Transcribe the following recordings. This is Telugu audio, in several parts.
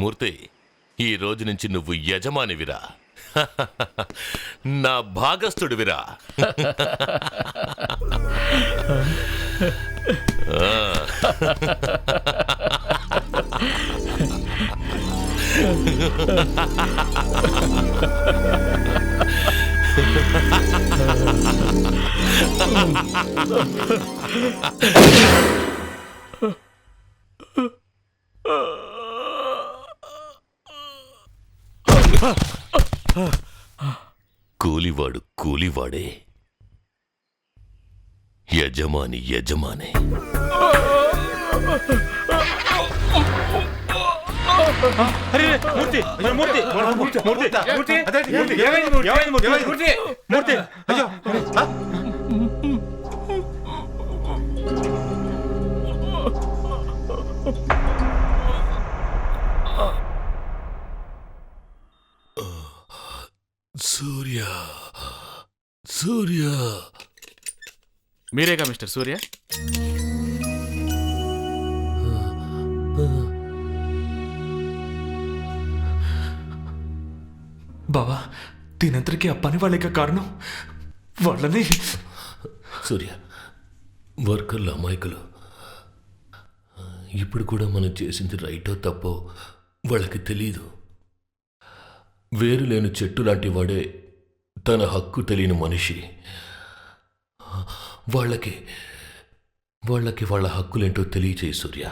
మూర్తి, ఈ రోజు నుంచి నువ్వు యజమానివిరా. నా భాగస్థుడివిరా. కూలివాడు కూలివాడే, యజమాని యజమానే. సూర్య, సూర్య. మీరేగా మిస్టర్ సూర్య? బావా, దీనంతటికీ ఆ పని వాళ్ళే కారణం. వాళ్ళని సూర్య, వర్కర్లు అమాయకులు. ఇప్పుడు కూడా మనం చేసింది రైటో తప్పో వాళ్ళకి తెలీదు. వేరు లేని చెట్టు లాంటి వాడే తన హక్కు తెలియని మనిషి. వాళ్ళకి వాళ్ళ హక్కులేంటో తెలియచేయి సూర్య.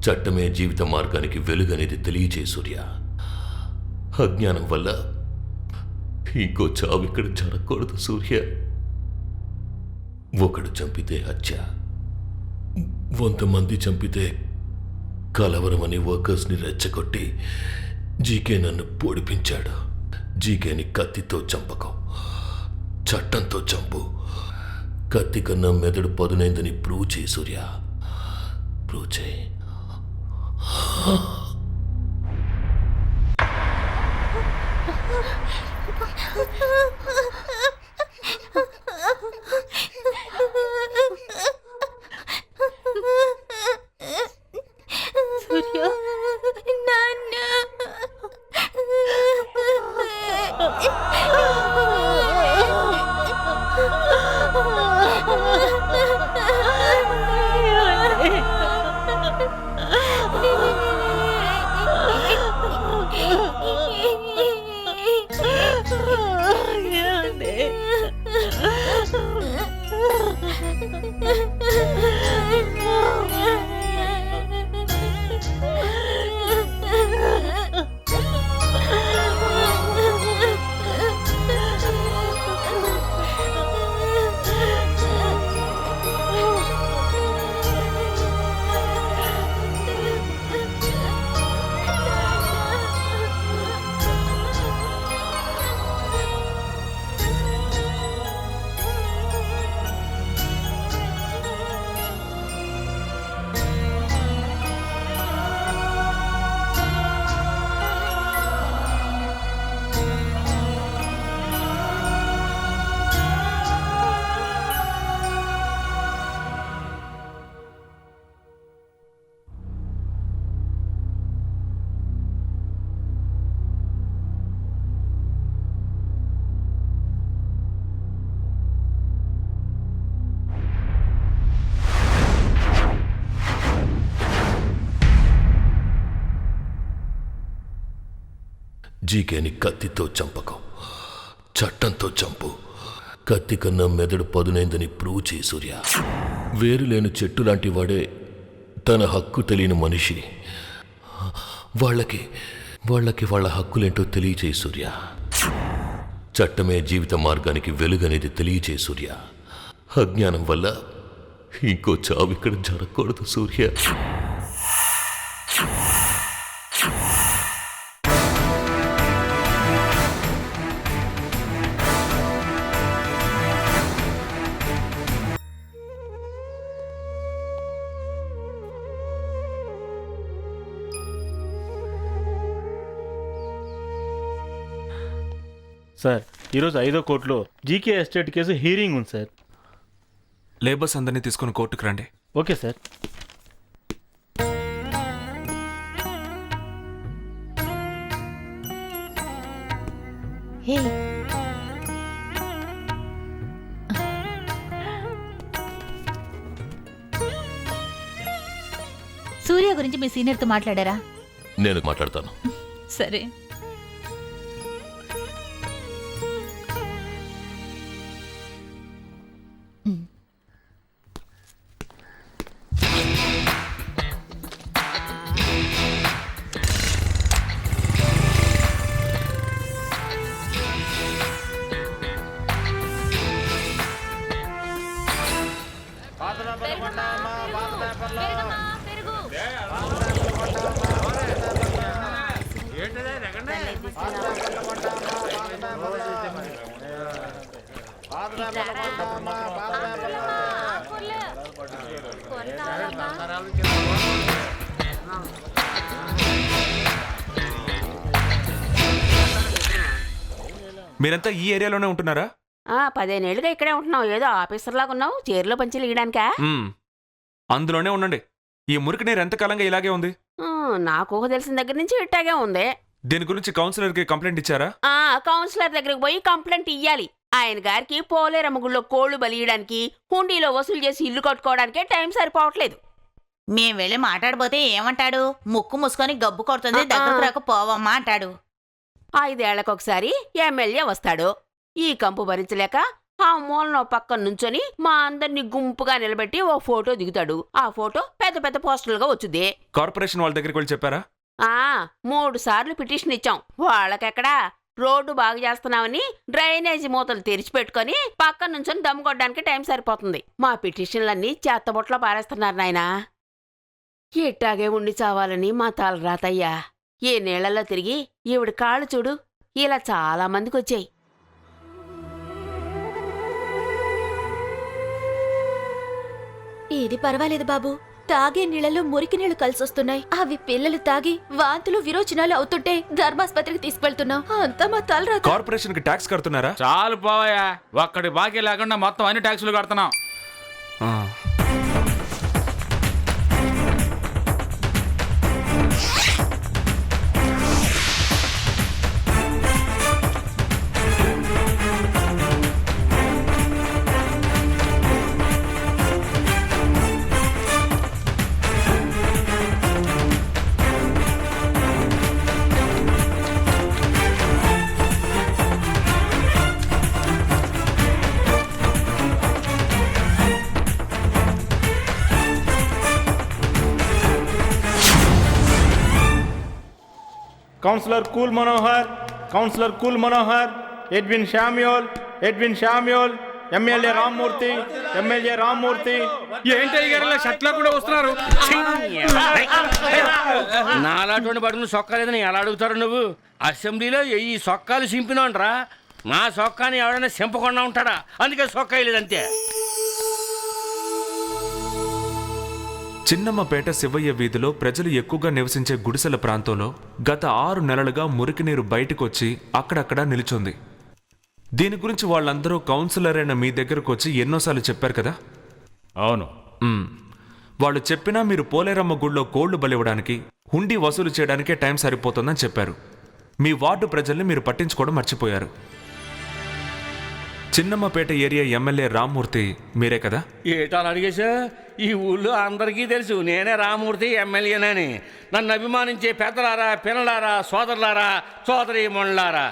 చట్టమే జీవిత మార్గానికి వెలుగనేది తెలియచేయి సూర్య. అజ్ఞానం వల్ల ఇంకో చావు ఇక్కడ జరగకూడదు సూర్య. ఒకడు చంపితే హత్య, 100 మంది చంపితే కలవరం అని వర్కర్స్ని రెచ్చగొట్టి జీకే నన్ను పొడిపించాడు. జీకేని కత్తితో చంపకు, చట్టంతో చంపు. కత్తి కన్నా మెదడు పదునైందని ప్రూవ్ చేయి సూర్య, ప్రూవ్ చేయి. జీకేని కత్తితో చంపకు, చట్టంతో చంపు. కత్తి కన్నా మెదడు పదునైందని ప్రూవ్ చేయి సూర్య. వేరు లేని చెట్టు లాంటి వాడే తన హక్కు తెలియని మనిషి. వాళ్ళకి వాళ్ళ హక్కులేంటో తెలియచేయి సూర్య. చట్టమే జీవిత మార్గానికి వెలుగనేది తెలియచేయి సూర్య. అజ్ఞానం వల్ల ఇంకో చావు ఇక్కడ జరగకూడదు సూర్య. సార్, ఈరోజు 5వ కోర్టులో జీకే ఎస్టేట్ కేసు హీరింగ్ ఉంది సార్. లేబర్స్ అందరినీ తీసుకుని కోర్టుకు రండి. Okay sir. హే సూర్య గురించి మీ సీనియర్తో మాట్లాడారా? నేను మాట్లాడతాను. సరే. మీరంతా ఈ ఏరియాలోనే ఉంటున్నారా? 15 ఏళ్ళుగా ఇక్కడే ఉంటున్నావు. ఏదో ఆఫీసర్ లాగా ఉన్నావు. చీరలో పంచులు ఇయడానికా? అందులోనే ఉండండి. ఈ మురికి నీరు ఎంతకాలంగా ఇలాగే ఉంది? నాకు ఊహ తెలిసిన దగ్గర నుంచి ఇట్టాగే ఉంది. దీని గురించి కౌన్సిలర్కి కంప్లైంట్ ఇచ్చారా? కౌన్సిలర్ దగ్గరికి పోయి కంప్లైంట్ ఇయ్యాలి. ఆయన గారికి పోలేరమ్మ గుళ్ళో కోళ్లు బలియడానికి, హుండీలో వసూలు చేసి ఇల్లు కట్టుకోవడానికే టైం సరిపోవట్లేదు. మేం వెళ్ళి మాట్లాడబోతే ఏమంటాడు? ముక్కు మూసుకొని గబ్బు కొడుతుంది, దగ్గరకు రాక పోవమ్మా అంటాడు. 5 ఏళ్లకొకసారి ఎమ్మెల్యే వస్తాడు. ఈ కంపు భరించలేక ఆ మూలనో పక్కన నుంచొని మా అందరినీ గుంపుగా నిలబెట్టి ఓ ఫోటో దిగుతాడు. ఆ ఫోటో పెద్ద పెద్ద పోస్టర్లుగా వచ్చుద్ది. కార్పొరేషన్ వాళ్ళ దగ్గరికి వెళ్ళి చెప్పారా? 3 సార్లు పిటిషన్ ఇచ్చాం. వాళ్ళకెక్కడా రోడ్డు బాగు చేస్తున్నామని డ్రైనేజీ మూతలు తెరిచిపెట్టుకుని పక్కన నుంచొని దమ్ము కొట్టడానికి టైం సరిపోతుంది. మా పిటిషన్లన్నీ చెత్తబుట్టలో పారేస్తున్నారు నాయనా. ఇట్టాగే ఉండి చావాలని మా తలరాతయ్యా. ఈ నీళ్లలో తిరిగి ఈవిడ కాళ్ళు చూడు, ఇలా చాలా మందికి వచ్చాయి. ఇది పర్వాలేదు బాబు. తాగే నీళ్లలో మురికి నీళ్లు కలిసొస్తున్నాయి. అవి పిల్లలు తాగి వాంతులు విరోచనాలు అవుతుంటే ధర్మాస్పత్రికి తీసుకెళ్తున్నాం. అంతా మా తలరాత. కార్పొరేషన్ కి ట్యాక్స్ కడుతున్నారా? చాలు పోవయ్యా. ఒక్కడి బాకీ లేకుండా మొత్తం అన్ని ట్యాక్సులు కడుతున్నాం. Councillor cool Manohar, councillor cool Manohar, Edwin Samuel, MLA Rammurthy, ఏంటి షర్ట్లో కూడా వస్తున్నారు? నాలాంటి పడుకుని సొక్కాలేదని ఎలా అడుగుతారు నువ్వు? అసెంబ్లీలో ఈ సొక్కాలు సింపినాంట్రా. నా సొక్కాని ఎవడైనా సింపకుండా ఉంటాడా? అందుకే సొక్కా లేదంతే. చిన్నమ్మపేట శివయ్య వీధిలో ప్రజలు ఎక్కువగా నివసించే గుడిసెల ప్రాంతంలో గత 6 నెలలుగా మురికి నీరు బయటకొచ్చి అక్కడక్కడా నిలుచుంది. దీని గురించి వాళ్ళందరూ కౌన్సిలర్ అయిన మీ దగ్గరకు వచ్చి ఎన్నోసార్లు చెప్పారు కదా? అవును. వాళ్ళు చెప్పినా మీరు పోలేరమ్మ గుళ్ళో కోళ్లు బలివ్వడానికి, హుండీ వసూలు చేయడానికే టైం సరిపోతుందని చెప్పారు. మీ వార్డు ప్రజల్ని మీరు పట్టించుకోవడం మర్చిపోయారు. చిన్నమ్మపేట ఏరియా ఎమ్మెల్యే రామ్మూర్తి మీరే కదా? ఏటాలు అడిగేశా? ఈ ఊళ్ళో అందరికీ తెలుసు నేనే రామ్మూర్తి ఎమ్మెల్యేనని. నన్ను అభిమానించే పెద్దలారా, పిల్లలారా, సోదరులారా, సోదరీమణులారా,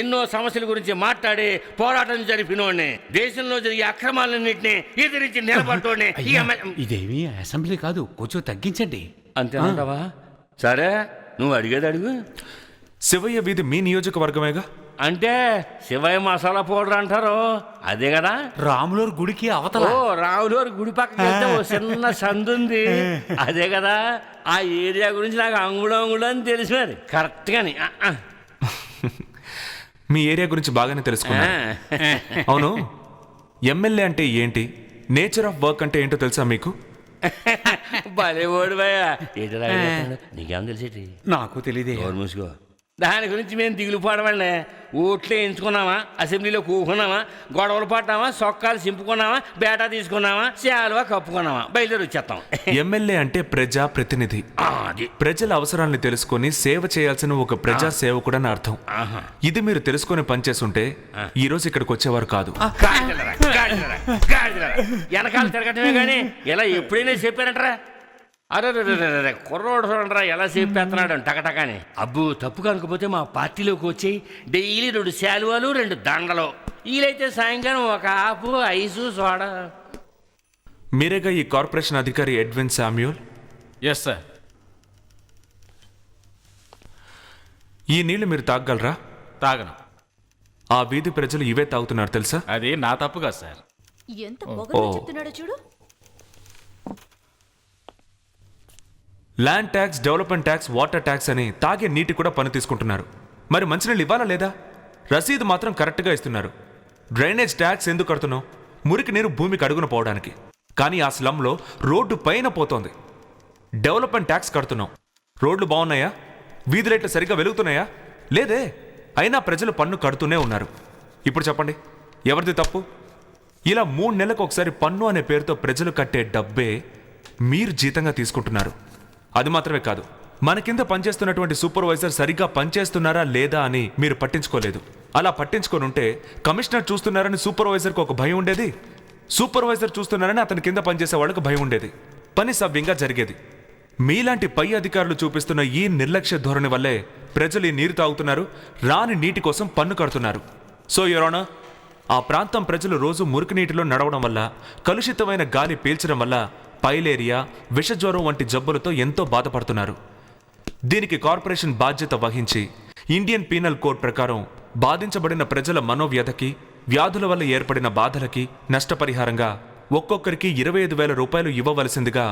ఎన్నో సమస్యల గురించి మాట్లాడి పోరాటం జరిపినోడ్ని, దేశంలో జరిగే అక్రమాలన్నింటినీ ఎదిరించి నిలబడ్డోడ్ని. ఇదేమీ అసెంబ్లీ కాదు, కొంచెం తగ్గించండి. అంతేనంటావా? సరే, నువ్వు అడిగేది అడుగు. శివయ్య వీధి మీ నియోజకవర్గమేగా? అంటే శివయ్య మసాలా పౌడర్ అంటారు, అదే కదా? రాములూరు గుడికి అవతల. ఓ, రాములూరు గుడి పక్కన ఓ చిన్న సందుంది, అదే కదా? ఆ ఏరియా గురించి నాకు అంగుళం తెలుసు. మరి కరెక్ట్ గాని మీ ఏరియా గురించి బాగానే తెలుసుకున్నా. అవును, ఎమ్మెల్యే అంటే ఏంటి, నేచర్ ఆఫ్ వర్క్ అంటే ఏంటో తెలుసా మీకు? భలే ఓడిపోయా. నీకేం తెలిసేటి? నాకు తెలియదే. మూసుకో. దాని గురించి మేము దిగులు పడవాళ్ళే. ఓట్లు వేయించుకున్నామా, అసెంబ్లీలో కూకున్నామా, గొడవలు పడ్డామా, సొక్కాలు చింపుకున్నామా, బేటా తీసుకున్నామా, శాలువా కప్పుకున్నామా, బయలుదేరి వచ్చేస్తాం. ఎమ్మెల్యే అంటే ప్రజా ప్రతినిధి. అది ప్రజల అవసరాలను తెలుసుకొని సేవ చేయాల్సిన ఒక ప్రజా సేవకుడని అర్థం. ఇది మీరు తెలుసుకొని పనిచేస్తుంటే ఈ రోజు ఇక్కడికి వచ్చేవారు కాదు. వెనకాల తిరగటమే కానీ ఇలా ఎప్పుడైనా చెప్పారంటరా? అరే కుర్రోడు చూడండిరా ఎలా చెప్పేస్తున్నాడు టకటకాని. అబ్బు తప్పు కనుకపోతే మా పార్టీలోకి వచ్చి డైలీ 2 శాలువాలు 2 దండలు, వీలైతే సాయంకాలం ఒక ఆపు ఐసు సోడా. మీరేగా ఈ కార్పొరేషన్ అధికారి ఎడ్విన్ శామ్యూల్? Yes sir. ఈ నీళ్లు మీరు తాగలరా? తాగను. ఆ వీధి ప్రజలు ఇవే తాగుతున్నారు తెలుసా? అది నా తప్పు కాదు సార్. ఎంత పొగరుగా చెప్తున్నాడో చూడు. Land tax, development tax, water tax అని తాగే నీటి కూడా పన్ను తీసుకుంటున్నారు. మరి మంచినీళ్ళు ఇవ్వాలా లేదా? రసీదు మాత్రం కరెక్ట్గా ఇస్తున్నారు. డ్రైనేజ్ ట్యాక్స్ ఎందుకు కడుతున్నావు? మురికి నీరు భూమికి అడుగున పోవడానికి. కానీ ఆ స్లమ్లో రోడ్డు పైన పోతోంది. డెవలప్మెంట్ ట్యాక్స్ కడుతున్నావు. రోడ్లు బాగున్నాయా? వీధి లైట్లు సరిగ్గా వెలుగుతున్నాయా? లేదే. అయినా ప్రజలు పన్ను కడుతూనే ఉన్నారు. ఇప్పుడు చెప్పండి, ఎవరిది తప్పు? ఇలా 3 నెలలకు ఒకసారి పన్ను అనే పేరుతో ప్రజలు కట్టే డబ్బే మీరు జీతంగా తీసుకుంటున్నారు. అది మాత్రమే కాదు, మన కింద పనిచేస్తున్నటువంటి సూపర్వైజర్ సరిగ్గా పనిచేస్తున్నారా లేదా అని మీరు పట్టించుకోలేదు. అలా పట్టించుకోనుంటే కమిషనర్ చూస్తున్నారని సూపర్వైజర్కి ఒక భయం ఉండేది, సూపర్వైజర్ చూస్తున్నారని అతని కింద పనిచేసే వాళ్ళకి భయం ఉండేది. పని సవ్యంగా జరిగేది. మీలాంటి పై అధికారులు చూపిస్తున్న ఈ నిర్లక్ష్య ధోరణి వల్లే ప్రజలు ఈ నీరు తాగుతున్నారు, రాని నీటి కోసం పన్ను కడుతున్నారు. సో యువర్ ఆనర్, ఆ ప్రాంతం ప్రజలు రోజు మురికి నీటిలో నడవడం వల్ల, కలుషితమైన గాలి పీల్చడం వల్ల పైలేరియా, విషజ్వరం వంటి జబ్బులతో ఎంతో బాధపడుతున్నారు. దీనికి కార్పొరేషన్ బాధ్యత వహించి ఇండియన్ పీనల్ కోడ్ ప్రకారం బాధించబడిన ప్రజల మనోవ్యధకి, వ్యాధుల వల్ల ఏర్పడిన బాధలకి నష్టపరిహారంగా ఒక్కొక్కరికి 25,000 రూపాయలు ఇవ్వవలసిందిగా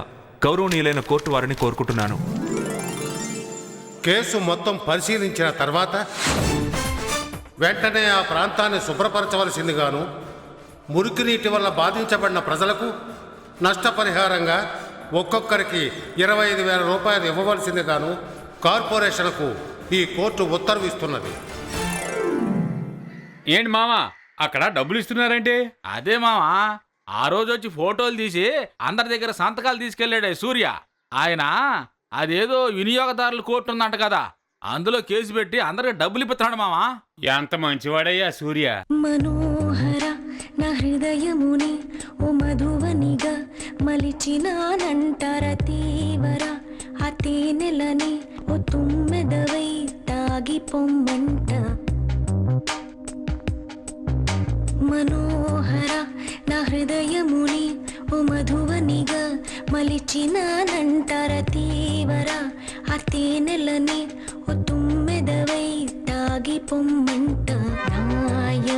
గౌరవనీయులైన కోర్టు వారిని కోరుకుంటున్నాను. కేసు మొత్తం పరిశీలించిన తర్వాత వెంటనే ఆ ప్రాంతాన్ని శుభ్రపరచవలసిందిగాను, మురికి నీటి వల్ల బాధించబడిన ప్రజలకు నష్టపరిహారంగా ఒక్కొక్కరికి 25,000 రూపాయలు ఇవ్వవలసిందిగాను కార్పొరేషన్కు ఈ కోర్టు ఉత్తర్వు ఇస్తున్నది. ఏంటి మామా అక్కడ డబ్బులు ఇస్తున్నారంటే? అదే మామా, ఆ రోజు వచ్చి ఫోటోలు తీసి అందరి దగ్గర సంతకాలు తీసుకెళ్లాడే సూర్య. ఆయన అదేదో వినియోగదారుల కోర్టు ఉందంట కదా, అందులో కేసు పెట్టి అందరికి డబ్బులు ఇప్పుతున్నాడు మామా. ఎంత మంచివాడయ్యా సూర్య. మనోహర నా హృదయముని ఓ మధువనిగా మలిచినానంటర తీవర ఆ తేనెలని ఓ తుమ్మెదవై తాగి పొమ్మంట. మనోహర నా హృదయముని ఓ మధువనిగా మలిచినానంటర తీవర ఆ తేనెలని ఓ తుమ్మెదవై తాగి పొమ్మంట.